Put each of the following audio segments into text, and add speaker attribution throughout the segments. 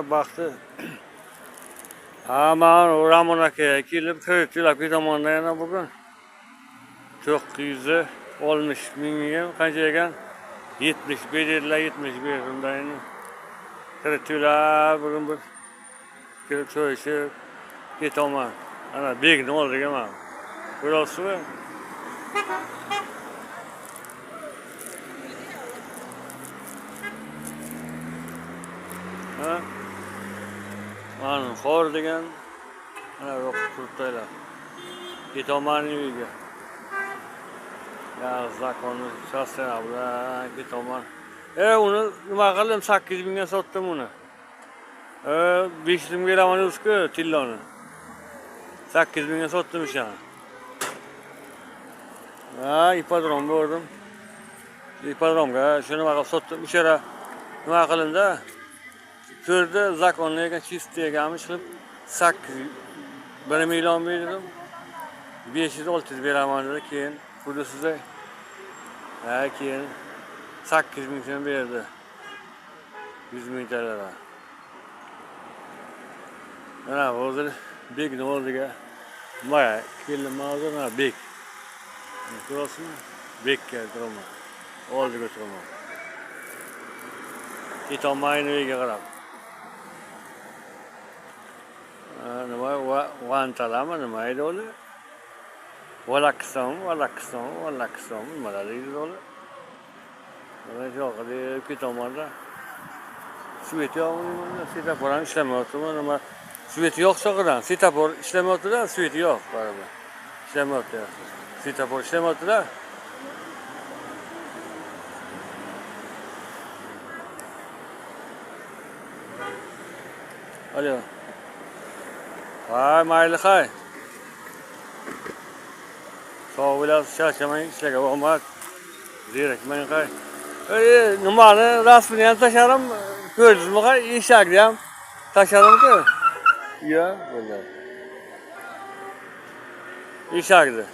Speaker 1: baktı. Aman Ramon aka kelib kreditlar bir tomonda yana bugün 900 olmuş mingga qancha ekan 70 berdilar 71 shunday endi kreditlar bugün bir kelib so'rashib ketaman ana begni oldiga mana ko'ryapsizmi ha mana xor degan ana yo'q turibdilar ketaman uyga ya zakonni shosena bilan ketaman uni nima qildim 8 mingga sotdim uni 5 ming beraman o'zku tilloni 8 mingga sotdim ishani ha ipodrom bordim ipodromga shuni nima qilib sotdim ishara nima qilindi ko'rdi zakonni ekan chistый ekanmish qilib 1 million berdim 500-600 beraman dedi keyin pulni sizda keyin 8 ming so'm berdi 100 ming TL. Mana hozir begni oldiga mana keldim hozir mana bek ko'rasizmi bekka turaman oldiga turaman ketaman uyga qarab nima vantalami nima edi ular Valakiston nimalar deydi ular mana shu yoqda ketamanda svet yo'qmi svetofor ham ishlamayaptimi nima svet yo'q so'qidan svetofor ishlamayapti-da svet yo'q baribir ishlamayapti svetofor ishlamayapti-da alo hay mayli hay sog' bo'lasiz charchamang ishlarga omad zerikmang hay nimani rasmini ham tashladim ko'rdingizmi hay eshakni ham tashladimku iya bo'ladi eshakni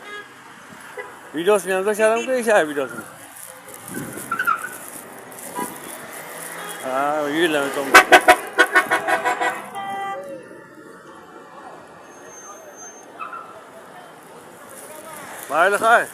Speaker 1: videosini ham tashladimku eshak videosini yurlam tomon mayli hay